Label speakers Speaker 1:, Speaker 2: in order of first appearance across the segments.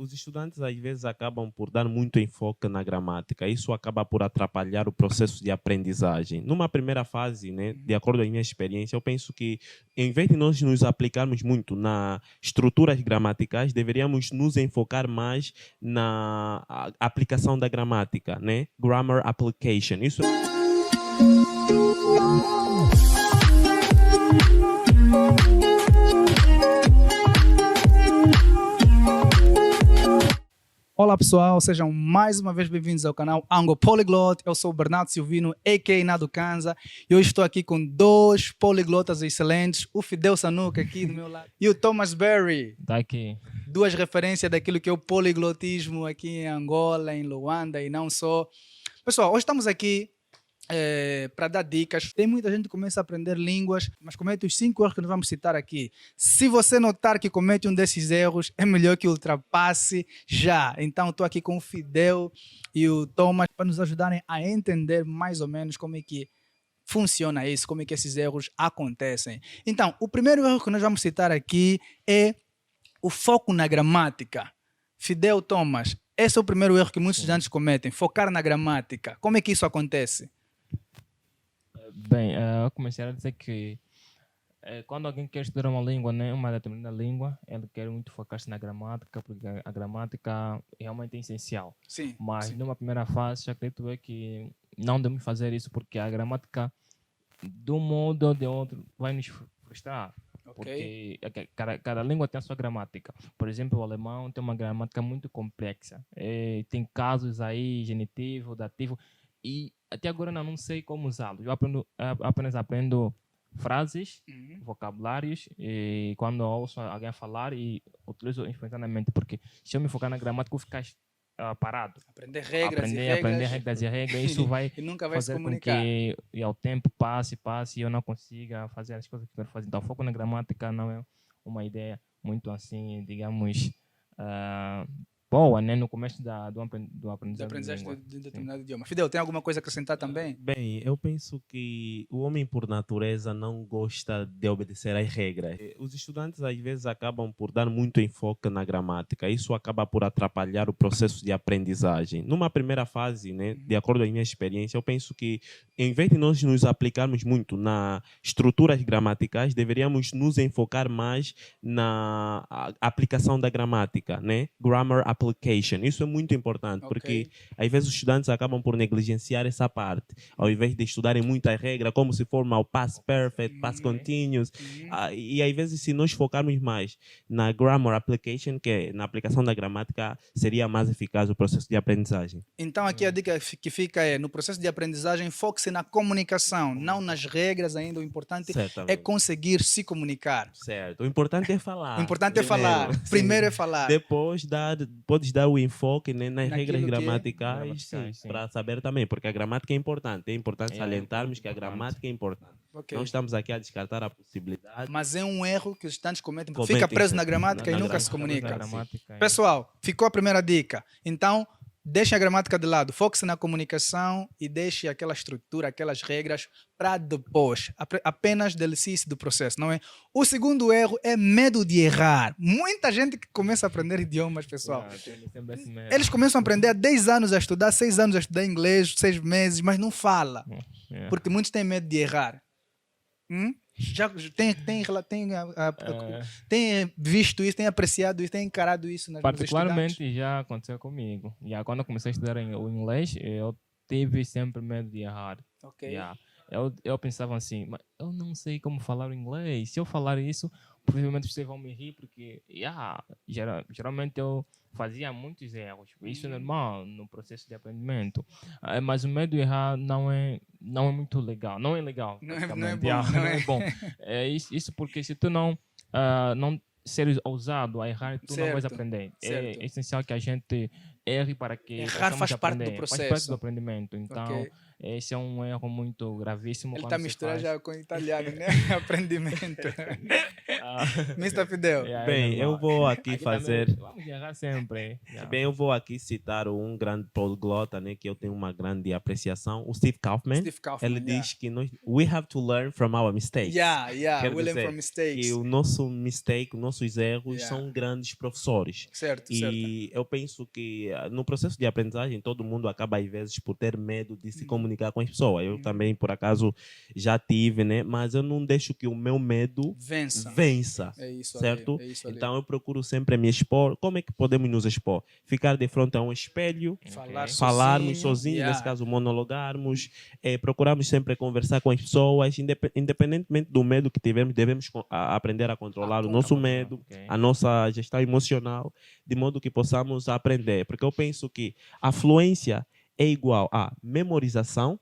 Speaker 1: Os estudantes às vezes acabam por dar muito enfoque na gramática. Isso acaba por atrapalhar o processo de aprendizagem. Numa primeira fase, né, de acordo com a minha experiência, eu penso que em vez de nós nos aplicarmos muito nas estruturas gramaticais, deveríamos nos enfocar mais na aplicação da gramática, né? Grammar application. Isso
Speaker 2: Olá pessoal, sejam mais uma vez bem-vindos ao canal Ango Polyglot. Eu sou o Bernardo Silvino, a.k.a. Nado Kanza, e hoje estou aqui com dois poliglotas excelentes, o Fidel Sanuca aqui do meu lado e o Thomas Berry.
Speaker 3: Tá aqui.
Speaker 2: Duas referências daquilo que é o poliglotismo aqui em Angola, em Luanda e não só. Pessoal, hoje estamos aqui para dar dicas. Tem muita gente que começa a aprender línguas, mas comete os 5 erros que nós vamos citar aqui. Se você notar que comete um desses erros, é melhor que ultrapasse já. Então, estou aqui com o Fidel e o Thomas para nos ajudarem a entender mais ou menos como é que funciona isso, como é que esses erros acontecem. Então, o primeiro erro que nós vamos citar aqui é o foco na gramática. Fidel, Thomas, esse é o primeiro erro que muitos estudantes cometem, focar na gramática. Como é que isso acontece?
Speaker 3: Bem, eu comecei a dizer que quando alguém quer estudar uma língua, né, uma determinada língua, ele quer muito focar-se na gramática, porque a gramática realmente é essencial.
Speaker 2: Sim.
Speaker 3: Mas
Speaker 2: sim.
Speaker 3: numa primeira fase, acredito eu que não devemos fazer isso, porque a gramática, de um modo ou de outro, vai nos frustrar.
Speaker 2: Okay.
Speaker 3: Porque cada língua tem a sua gramática. Por exemplo, o alemão tem uma gramática muito complexa. Tem casos aí, genitivo, dativo, e até agora eu não sei como usá-los. Eu apenas aprendo frases, vocabulários, e quando eu ouço alguém falar e utilizo instantaneamente, porque se eu me focar na gramática, eu vou ficar parado.
Speaker 2: Aprender regras
Speaker 3: e regras, isso vai
Speaker 2: e nunca vai se
Speaker 3: fazer com
Speaker 2: comunicar.
Speaker 3: que o tempo passe e eu não consiga fazer as coisas que eu quero fazer. Então, foco na gramática não é uma ideia muito assim, digamos, boa, né? No começo do aprendizagem
Speaker 2: de determinado idioma. Fidel, tem alguma coisa a acrescentar também?
Speaker 1: Bem, eu penso que o homem por natureza não gosta de obedecer às regras. Os estudantes às vezes acabam por dar muito enfoque na gramática. Isso acaba por atrapalhar o processo de aprendizagem. Numa primeira fase, né, de acordo com a minha experiência, eu penso que em vez de nós nos aplicarmos muito nas estruturas gramaticais, deveríamos nos enfocar mais na aplicação da gramática, né? Grammar application. Isso é muito importante, porque às vezes os estudantes acabam por negligenciar essa parte, ao invés de estudarem muita regra, como se forma o past perfect, past continuous, e às vezes se nós focarmos mais na grammar application, que é na aplicação da gramática, seria mais eficaz o processo de aprendizagem.
Speaker 2: Então aqui a dica que fica é, no processo de aprendizagem, foque-se na comunicação, não nas regras ainda. O importante é conseguir se comunicar.
Speaker 1: Certo. O importante é falar.
Speaker 2: O importante é falar. Primeiro é falar.
Speaker 1: Depois podes dar o enfoque, né, nas regras gramaticais para saber também, porque a gramática é importante. É importante salientarmos que a gramática é importante. Não estamos aqui a descartar a possibilidade.
Speaker 2: Mas é um erro que os estudantes cometem, porque fica preso na gramática e nunca se comunica. Pessoal, ficou a primeira dica. Então, deixe a gramática de lado, foque-se na comunicação e deixe aquela estrutura, aquelas regras para depois. Apenas delicie-se do processo, não é? O segundo erro é medo de errar. Muita gente que começa a aprender idiomas, pessoal, eles começam a aprender há 10 anos a estudar, 6 anos a estudar inglês, 6 meses, mas não fala. Porque muitos têm medo de errar. Já tem visto isso, tem apreciado isso, tem encarado isso nas
Speaker 3: particularmente já aconteceu comigo. Quando eu comecei a estudar o inglês, eu tive sempre medo de errar. Eu pensava assim, mas eu não sei como falar o inglês. Se eu falar isso, provavelmente vocês vão me rir, porque geralmente eu fazia muitos erros. Isso é normal no processo de aprendimento. Mas o medo de errar não é muito legal. Não é legal.
Speaker 2: Não é bom.
Speaker 3: É isso porque se tu não seres ousado a errar, tu não vais aprender. É essencial que a gente erre para que
Speaker 2: errar faz parte do processo.
Speaker 3: Faz parte do aprendimento. Então, esse é um erro muito gravíssimo.
Speaker 2: Ele
Speaker 3: quando
Speaker 2: está
Speaker 3: se
Speaker 2: misturando
Speaker 3: faz.
Speaker 2: já com italiano, né? Aprendimento.
Speaker 3: Ah,
Speaker 2: Mr. Fidel.
Speaker 3: yeah,
Speaker 1: Bem,
Speaker 3: é normal.
Speaker 1: eu vou aqui
Speaker 3: também
Speaker 1: fazer.
Speaker 3: vamos errar sempre.
Speaker 1: Bem, eu vou aqui citar um grande poliglota, né, que eu tenho uma grande apreciação, o Steve Kaufman.
Speaker 2: Steve Kaufman,
Speaker 1: Ele diz que we have to learn from our mistakes. Quer
Speaker 2: we learn
Speaker 1: dizer
Speaker 2: from mistakes.
Speaker 1: que o nosso mistake, os nossos erros
Speaker 2: Yeah.
Speaker 1: são grandes professores.
Speaker 2: Certo, certo.
Speaker 1: E eu penso que no processo de aprendizagem todo mundo acaba às vezes por ter medo de se comunicar com as pessoas. Eu também, por acaso, já tive, né? Mas eu não deixo que o meu medo vença.
Speaker 2: É isso
Speaker 1: certo?
Speaker 2: ali, é isso ali.
Speaker 1: Então eu procuro sempre me expor. Como é que podemos nos expor? Ficar de frente a um espelho, falarmos sozinhos, nesse caso monologarmos, procuramos sempre conversar com as pessoas, independentemente do medo que tivermos, devemos aprender a controlar o nosso medo, a nossa gestão emocional, de modo que possamos aprender. Porque eu penso que a fluência é igual a memorização,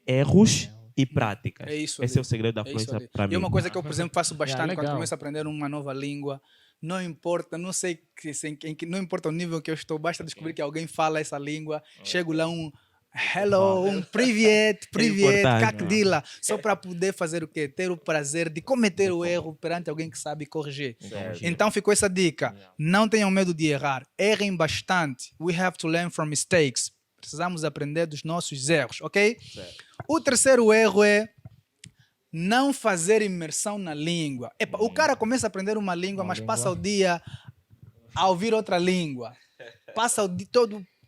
Speaker 1: erros e práticas.
Speaker 2: É isso
Speaker 1: Esse
Speaker 2: ali.
Speaker 1: é o segredo da fluência para mim.
Speaker 2: E é uma coisa que eu, por exemplo, faço bastante quando
Speaker 3: legal.
Speaker 2: começo a aprender uma nova língua. Não importa, não sei não importa o nível que eu estou, basta descobrir que alguém fala essa língua. Chego lá hello, privet, kakdila, só para poder fazer o quê? Ter o prazer de cometer o erro perante alguém que sabe corrigir. Então ficou essa dica. Não tenham medo de errar. Errem bastante. We have to learn from mistakes. Precisamos aprender dos nossos erros, ok? O terceiro erro é não fazer imersão na língua. O cara começa a aprender uma língua, mas passa o dia a ouvir outra língua. Passa o dia,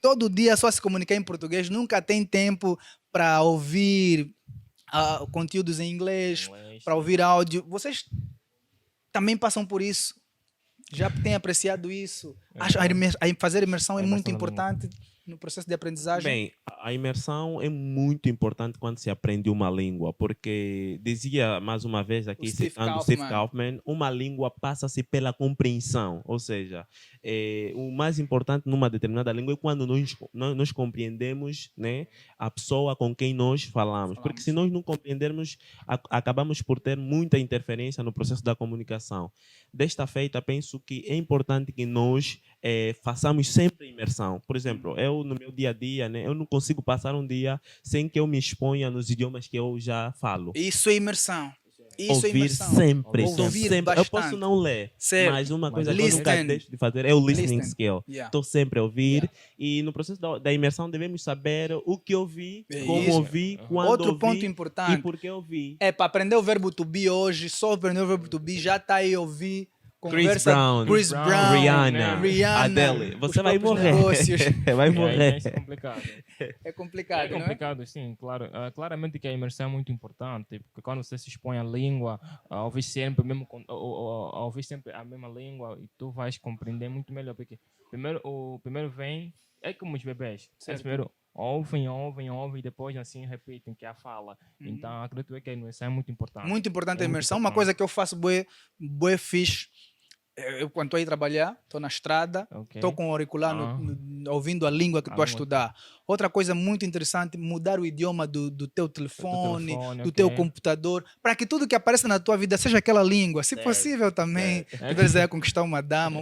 Speaker 2: todo dia só se comunicar em português, nunca tem tempo para ouvir conteúdos em inglês, para ouvir áudio. Vocês também passam por isso? Já têm apreciado isso? Acho fazer imersão é muito importante no processo de aprendizagem?
Speaker 1: Bem, a imersão é muito importante quando se aprende uma língua, porque dizia mais uma vez aqui, citando Steve Kaufman, uma língua passa-se pela compreensão, ou seja, o mais importante numa determinada língua é quando nós compreendemos, né, a pessoa com quem nós falamos, porque se nós não compreendermos, acabamos por ter muita interferência no processo da comunicação. Desta feita, penso que é importante que nós façamos sempre imersão. Por exemplo, eu no meu dia a dia, né, eu não consigo passar um dia sem que eu me exponha nos idiomas que eu já falo.
Speaker 2: Isso é imersão.
Speaker 1: Ouvir sempre.
Speaker 2: Ouvir
Speaker 1: sempre. Eu posso não ler, mas uma coisa que eu nunca deixo de fazer é o listening skill. Estou sempre a ouvir e no processo da imersão devemos saber o que ouvi, como ouvi, quando
Speaker 2: Outro
Speaker 1: ouvi
Speaker 2: ponto importante
Speaker 1: e por que ouvi.
Speaker 2: É para aprender o verbo to be hoje, só aprender o verbo to be, já está aí a ouvir.
Speaker 1: Chris Brown, Rihanna, Adele, você vai morrer. Vai morrer.
Speaker 3: É complicado.
Speaker 2: É complicado,
Speaker 3: é complicado, sim, claro. Claramente que a imersão é muito importante, porque quando você se expõe à língua, a ouvir sempre a mesma língua, e tu vais compreender muito melhor, porque primeiro vem, é como os bebês, primeiro ouvem e depois assim repetem que é a fala. Então acredito que a imersão é muito importante.
Speaker 2: Muito importante a imersão. Uma coisa que eu faço bué fixe, eu quando estou aí trabalhar, estou na estrada, estou com o auricular ouvindo a língua que estou a estudar. Outra coisa muito interessante, mudar o idioma do teu telefone, do teu computador, para que tudo que apareça na tua vida seja aquela língua. Se possível também, quiser conquistar uma dama,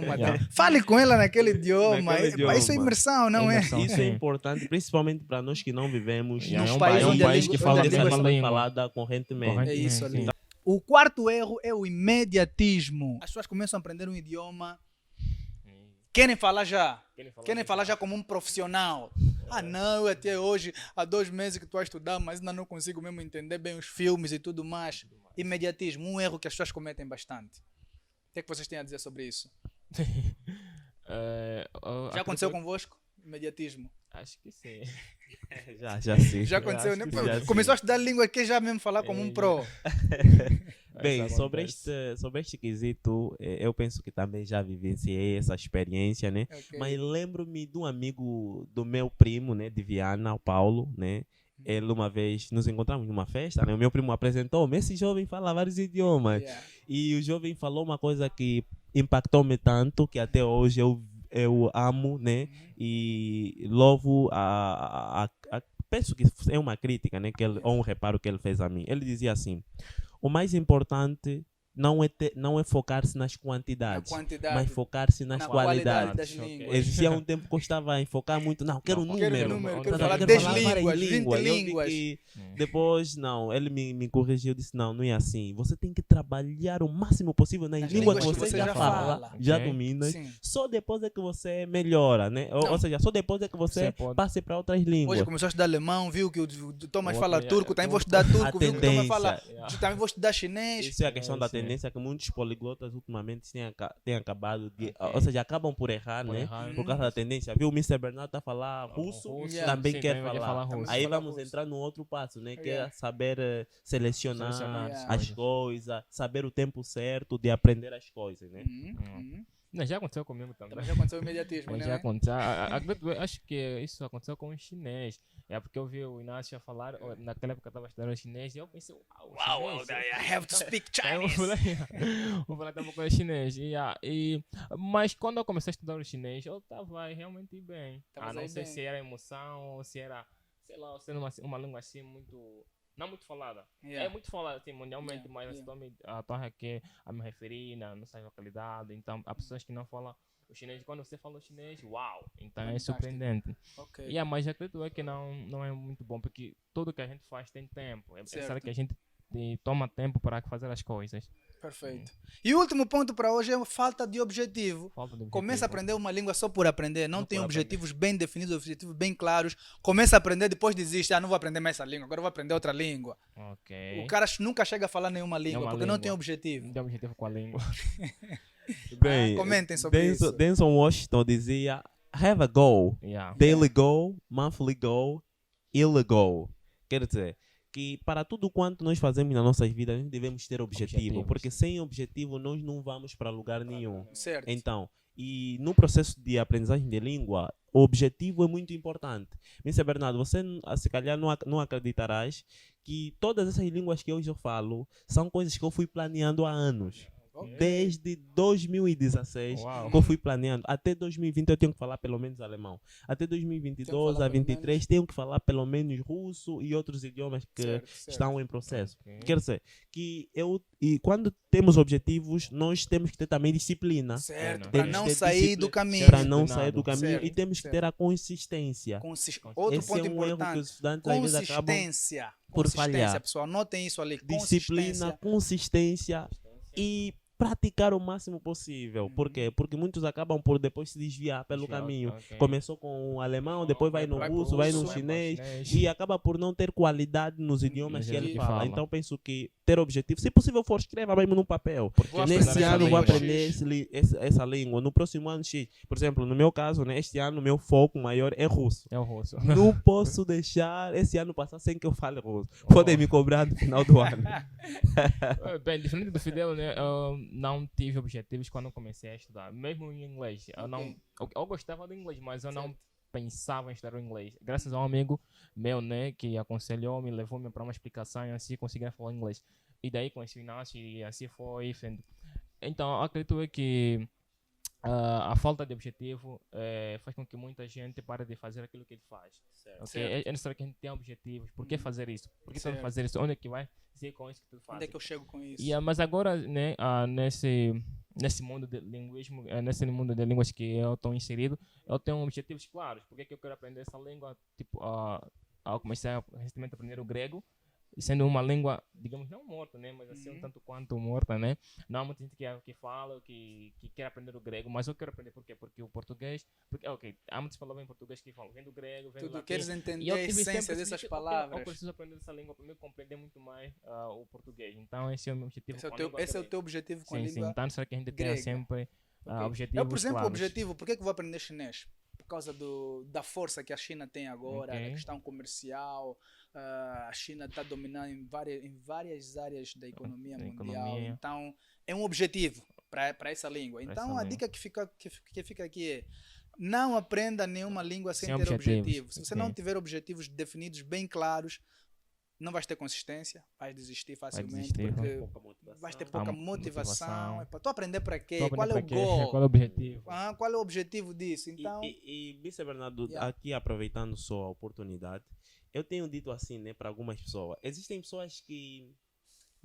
Speaker 2: fale com ela naquele idioma. Isso é imersão, não é?
Speaker 1: Isso é importante, principalmente para nós que não vivemos
Speaker 2: num país
Speaker 1: que fala essa língua falada correntemente.
Speaker 2: É isso ali. O quarto erro é o imediatismo. As pessoas começam a aprender um idioma, querem falar já como um profissional. Não, eu até hoje, há 2 meses que estou a estudar, mas ainda não consigo mesmo entender bem os filmes e tudo mais. Imediatismo, um erro que as pessoas cometem bastante. O que é que vocês têm a dizer sobre isso? Já aconteceu convosco? Imediatismo?
Speaker 3: Acho que sim.
Speaker 1: Já sim.
Speaker 2: Já aconteceu, né? Começou a estudar língua que já mesmo falar como um pro.
Speaker 1: Bem, sobre este quesito, eu penso que também já vivenciei essa experiência, né? Mas lembro-me de um amigo do meu primo, né, de Viana, o Paulo, né? Ele uma vez nos encontramos numa festa, né? O meu primo apresentou-me, esse jovem fala vários idiomas. E o jovem falou uma coisa que impactou-me tanto que até hoje eu amo, né? E louvo penso que é uma crítica, né? Ou um reparo que ele fez a mim. Ele dizia assim: o mais importante não é focar-se nas quantidades,
Speaker 2: Na quantidade,
Speaker 1: mas focar-se nas
Speaker 2: na
Speaker 1: qualidades.
Speaker 2: qualidade das línguas.
Speaker 1: Existia um tempo que eu estava em focar muito, não, quero
Speaker 3: Não,
Speaker 1: número.
Speaker 2: Quero
Speaker 1: Tá,
Speaker 2: falar
Speaker 1: quero
Speaker 2: 10
Speaker 1: falar várias
Speaker 2: línguas, 20
Speaker 1: línguas. Eu vi
Speaker 2: línguas.
Speaker 1: que depois, não, ele me corrigiu, disse, não é assim. Você tem que trabalhar o máximo possível nas
Speaker 2: Nas
Speaker 1: línguas que
Speaker 2: línguas
Speaker 1: você
Speaker 2: que você
Speaker 1: já
Speaker 2: já
Speaker 1: fala,
Speaker 2: fala.
Speaker 1: já
Speaker 3: Ok.
Speaker 1: domina.
Speaker 2: Sim.
Speaker 1: Só depois é que você melhora, né? Ou
Speaker 2: Não.
Speaker 1: seja, só depois é que você
Speaker 3: Você pode-
Speaker 1: passe para outras línguas.
Speaker 2: Hoje começou a estudar alemão, viu que o Thomas
Speaker 3: O
Speaker 2: fala
Speaker 3: outro
Speaker 2: turco,
Speaker 3: é
Speaker 2: também vou
Speaker 3: turco.
Speaker 2: estudar turco,
Speaker 1: A
Speaker 2: viu que o Thomas fala,
Speaker 3: tendência.
Speaker 2: também vou estudar chinês.
Speaker 1: Isso é a questão da
Speaker 3: Sim.
Speaker 1: tendência que muitos poliglotas ultimamente têm acabado de.
Speaker 3: Ok.
Speaker 1: Ou seja, acabam por errar,
Speaker 3: Por
Speaker 1: né?
Speaker 3: errar.
Speaker 1: Por causa da tendência. Viu? O Mr. Bernardo está a falar russo,
Speaker 2: Yeah.
Speaker 1: também
Speaker 3: Sim,
Speaker 1: quer
Speaker 3: também
Speaker 1: falar.
Speaker 3: russo.
Speaker 1: Aí
Speaker 2: Fala
Speaker 1: vamos
Speaker 2: russo.
Speaker 1: entrar no outro passo, né? Que
Speaker 2: Yeah.
Speaker 1: é saber selecionar
Speaker 3: Selecionar
Speaker 2: Yeah.
Speaker 1: as coisas, saber o tempo certo de aprender as coisas, né?
Speaker 3: Não, já aconteceu comigo também.
Speaker 2: Também já aconteceu o imediatismo,
Speaker 3: Mas
Speaker 2: né?
Speaker 3: já aconteceu. Acho que isso aconteceu com o chinês. É porque eu vi o Inácio a falar, naquela época eu estava estudando chinês e eu pensei,
Speaker 2: Wow, I have to speak
Speaker 3: Aí eu
Speaker 2: Chinese.
Speaker 3: vou falar um pouco de chinês. Mas quando eu comecei a estudar o chinês, eu estava realmente bem.
Speaker 2: Tavas
Speaker 3: Não
Speaker 2: aí
Speaker 3: sei
Speaker 2: bem.
Speaker 3: se era emoção ou se era, sei lá, sendo uma língua assim muito. Não muito falada.
Speaker 2: Yeah.
Speaker 3: É muito falada assim, mundialmente,
Speaker 2: Yeah,
Speaker 3: mas
Speaker 2: yeah.
Speaker 3: estou aqui a me referir na nossa localidade. Então, há pessoas que não falam o chinês. Quando você fala o chinês, uau! Então é
Speaker 2: Fantástico.
Speaker 3: surpreendente.
Speaker 2: Ok.
Speaker 3: Mas acredito é que não é muito bom, porque tudo que a gente faz tem tempo. É
Speaker 2: Certo.
Speaker 3: necessário que a gente toma tempo para fazer as coisas.
Speaker 2: Perfeito. E o último ponto para hoje é falta de objetivo.
Speaker 3: Falta de
Speaker 2: Começa a
Speaker 3: objetivo.
Speaker 2: aprender uma língua só por aprender, não
Speaker 3: Só
Speaker 2: tem
Speaker 3: por
Speaker 2: objetivos bem definidos, objetivos bem claros. Começa a aprender, depois desiste. Não vou aprender mais essa língua, agora eu vou aprender outra língua.
Speaker 3: Ok.
Speaker 2: O cara nunca chega a falar nenhuma língua,
Speaker 3: Nenhuma
Speaker 2: porque não
Speaker 3: língua.
Speaker 2: tem objetivo.
Speaker 3: Não tem objetivo com a língua.
Speaker 1: Bem,
Speaker 2: comentem sobre isso.
Speaker 1: Denzel Washington dizia: have a goal.
Speaker 3: Yeah.
Speaker 1: Daily goal, monthly goal, yearly goal. Quer dizer, que para tudo quanto nós fazemos nas nossas vidas, nós devemos ter objetivo.
Speaker 3: Objetivos.
Speaker 1: Porque sem objetivo nós não vamos para lugar nenhum.
Speaker 2: Certo.
Speaker 1: Então, e no processo de aprendizagem de língua, o objetivo é muito importante. Mr. Bernardo, você se calhar não acreditarás que todas essas línguas que hoje eu falo são coisas que eu fui planeando há anos.
Speaker 2: Ok.
Speaker 1: Desde 2016
Speaker 3: Uau.
Speaker 1: que eu fui planeando. Até 2020 eu tenho que falar pelo menos alemão. Até 2022
Speaker 2: Tenho que falar
Speaker 1: a
Speaker 2: pelo
Speaker 1: 23 tenho que falar pelo menos russo e outros idiomas que
Speaker 2: Certo, certo.
Speaker 1: estão em processo.
Speaker 3: Ok.
Speaker 1: Quer dizer, e quando temos objetivos, nós temos que ter também disciplina.
Speaker 2: Certo,
Speaker 3: Temos
Speaker 2: para
Speaker 1: que
Speaker 2: não
Speaker 1: ter
Speaker 2: sair
Speaker 1: disciplina,
Speaker 2: do caminho.
Speaker 1: Para não sair do
Speaker 3: Disciplinado.
Speaker 1: caminho
Speaker 2: Certo,
Speaker 1: e temos que
Speaker 2: certo.
Speaker 1: ter a consistência.
Speaker 2: Outro
Speaker 1: Esse
Speaker 2: ponto
Speaker 1: é um erro que
Speaker 2: importante.
Speaker 1: os estudantes às vezes acabam
Speaker 2: Consistência.
Speaker 1: por
Speaker 2: Consistência,
Speaker 1: falhar.
Speaker 2: pessoal. Anotem isso ali.
Speaker 1: disciplina, consistência e praticar o máximo
Speaker 2: Uhum.
Speaker 1: possível. Por quê? Porque muitos acabam por depois se desviar pelo
Speaker 3: Desviar,
Speaker 1: caminho.
Speaker 3: ok.
Speaker 1: Começou com o alemão, depois vai no
Speaker 2: vai pro
Speaker 1: russo, vai no
Speaker 2: russo, vai
Speaker 1: chinês
Speaker 3: para o chinês.
Speaker 1: e acaba por não ter qualidade nos idiomas
Speaker 3: Nos
Speaker 1: que ele
Speaker 3: idiomas que
Speaker 1: fala.
Speaker 3: fala.
Speaker 1: Então penso que ter objetivo, se possível for, escreva mesmo no papel.
Speaker 3: Porque
Speaker 2: Vou
Speaker 1: Nesse
Speaker 2: aprender essa
Speaker 1: ano vou
Speaker 2: língua.
Speaker 1: aprender essa língua. No próximo ano X. Por exemplo, no meu caso, né, este ano meu foco maior é russo.
Speaker 3: É o russo.
Speaker 1: Não posso deixar esse ano passar sem que eu fale russo. Podem me cobrar no final do ano.
Speaker 3: Bem, diferente do Fidel, né? Eu não tive objetivos quando comecei a estudar. Mesmo em inglês. Eu gostava do inglês, mas eu não pensava em estudar o inglês. Graças a um amigo meu, né? Que aconselhou-me, levou-me para uma explicação e assim consegui falar inglês. E daí conheci o Inácio e assim foi. Então, eu acredito que a falta de objetivo faz com que muita gente pare de fazer aquilo que ele faz. Okay? É necessário que a gente tenha objetivos. Por que fazer isso? Por que tanto fazer isso? Onde é que vai ser com isso que tu faz?
Speaker 2: Onde é que eu chego com isso?
Speaker 3: Mas agora, né, nesse mundo de linguismo, nesse mundo de línguas que eu estou inserido, eu tenho objetivos claros. Por que eu quero aprender essa língua? Tipo, eu comecei recentemente a aprender o grego, sendo uma língua, digamos, não morta, né, mas assim um tanto quanto morta, né. Não há muita gente que fala, que quer aprender o grego, mas eu quero aprender por quê? Porque o português, há muitas palavras em português que falam, vem do grego, vem do
Speaker 2: Tu
Speaker 3: latim.
Speaker 2: queres
Speaker 3: E
Speaker 2: entender
Speaker 3: eu
Speaker 2: a
Speaker 3: tive
Speaker 2: essência
Speaker 3: sempre
Speaker 2: dessas
Speaker 3: esse-
Speaker 2: palavras.
Speaker 3: Eu preciso aprender essa língua para me compreender muito mais o português. Então esse é o meu objetivo.
Speaker 2: Esse é o
Speaker 3: com a
Speaker 2: teu,
Speaker 3: língua
Speaker 2: esse é o
Speaker 3: grega.
Speaker 2: teu objetivo com a
Speaker 3: Sim, sim.
Speaker 2: língua.
Speaker 3: Então será que a gente tenha
Speaker 2: grega.
Speaker 3: sempre
Speaker 2: Ok.
Speaker 3: objetivos
Speaker 2: Eu, por exemplo, o
Speaker 3: claros.
Speaker 2: objetivo, por que eu vou aprender chinês? Por causa da força que a China tem agora,
Speaker 3: Ok.
Speaker 2: da questão comercial. A China está dominando em várias áreas da economia
Speaker 3: Da
Speaker 2: mundial.
Speaker 3: economia.
Speaker 2: Então, é um objetivo para essa língua.
Speaker 3: Pra
Speaker 2: Então,
Speaker 3: essa
Speaker 2: a
Speaker 3: língua.
Speaker 2: dica que fica aqui é: não aprenda nenhuma língua sem
Speaker 3: Sem
Speaker 2: ter
Speaker 3: objetivos.
Speaker 2: objetivos. Se você
Speaker 3: Ok.
Speaker 2: não tiver objetivos definidos, bem claros, não vais ter consistência, vais desistir facilmente,
Speaker 3: desistir.
Speaker 2: porque vais ter pouca motivação.
Speaker 3: motivação.
Speaker 2: Tu aprender para quê?
Speaker 3: Tô
Speaker 2: Qual é o
Speaker 3: aprendendo pra quê?
Speaker 2: goal?
Speaker 3: Qual é o objetivo?
Speaker 2: Qual é o objetivo disso? Então,
Speaker 1: E Mr. Bernardo,
Speaker 2: Yeah.
Speaker 1: aqui aproveitando só a oportunidade, eu tenho dito assim, né, para algumas pessoas. Existem pessoas que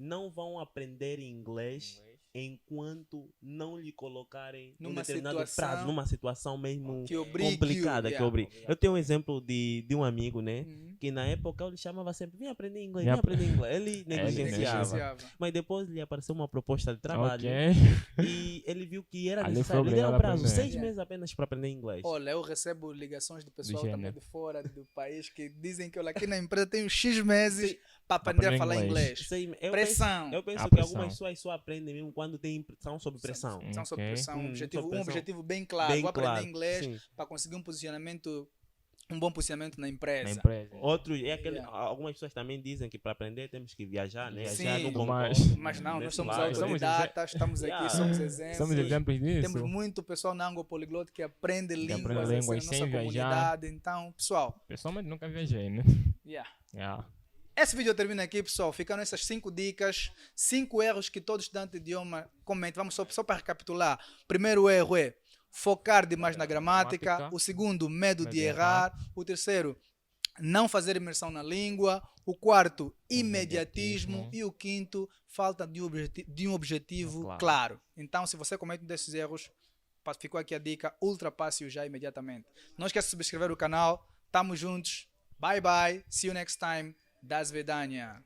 Speaker 1: não vão aprender inglês enquanto não lhe colocarem
Speaker 2: Numa
Speaker 1: determinado
Speaker 2: situação
Speaker 1: prazo, numa situação mesmo
Speaker 2: que obrigue
Speaker 1: complicada, que
Speaker 2: yeah.
Speaker 1: obriga. Eu tenho um exemplo de um amigo, né?
Speaker 2: Uhum.
Speaker 1: Que na época eu lhe chamava sempre, vem aprender inglês,
Speaker 3: Vem
Speaker 1: vem aprender inglês. Ele negligenciava.
Speaker 2: Negligenciava.
Speaker 1: Mas depois lhe apareceu uma proposta de trabalho
Speaker 3: Ok.
Speaker 1: e ele viu que era
Speaker 3: Ali
Speaker 1: necessário.
Speaker 3: foi
Speaker 1: Ele deu um
Speaker 3: obrigado a
Speaker 1: prazo,
Speaker 3: aprender.
Speaker 1: 6 meses apenas para aprender inglês.
Speaker 2: Olha, eu recebo ligações de pessoal também
Speaker 3: gênero.
Speaker 2: de fora do país que dizem que olha, aqui na empresa tem uns X meses para aprender a falar inglês. Pressão.
Speaker 1: Eu penso
Speaker 3: A
Speaker 1: que
Speaker 3: pressão.
Speaker 1: algumas pessoas só aprendem mesmo quando tem pressão sobre pressão.
Speaker 2: São sob
Speaker 3: Ok.
Speaker 2: pressão. Um
Speaker 1: sob pressão.
Speaker 2: objetivo bem claro.
Speaker 1: Bem
Speaker 2: Vou aprender
Speaker 1: claro,
Speaker 2: inglês
Speaker 1: sim.
Speaker 2: para conseguir um bom posicionamento na empresa.
Speaker 3: Na empresa.
Speaker 1: Outros, aquele,
Speaker 2: Yeah.
Speaker 1: algumas pessoas também dizem que para aprender temos que viajar, né?
Speaker 2: Sim.
Speaker 1: Viajar no bom
Speaker 3: Mas-
Speaker 1: ponto,
Speaker 2: Mas não, nós
Speaker 1: nesse
Speaker 2: somos
Speaker 1: lado.
Speaker 2: autodidatas, estamos aqui,
Speaker 1: Yeah.
Speaker 2: somos exemplos.
Speaker 3: Somos exemplos disso.
Speaker 2: Temos muito pessoal na Ango Poliglot que aprende línguas,
Speaker 3: aprende
Speaker 2: assim,
Speaker 3: línguas
Speaker 2: na nossa
Speaker 3: sem viajar.
Speaker 2: comunidade. Então, pessoal,
Speaker 3: Pessoalmente nunca viajei, né?
Speaker 2: yeah.
Speaker 3: Yeah.
Speaker 2: Esse vídeo termina aqui, pessoal. Ficaram essas 5 dicas, 5 erros que todo estudante de idioma comete. Vamos só para recapitular. Primeiro erro é focar demais na gramática. O segundo, medo de errar. O terceiro, não fazer imersão na língua. O quarto, imediatismo. E o quinto, falta de um objetivo claro. Então, se você comete um desses erros, ficou aqui a dica, ultrapasse-o já imediatamente. Não esqueça de subscrever o canal. Tamo juntos. Bye bye. See you next time. Das Vedania.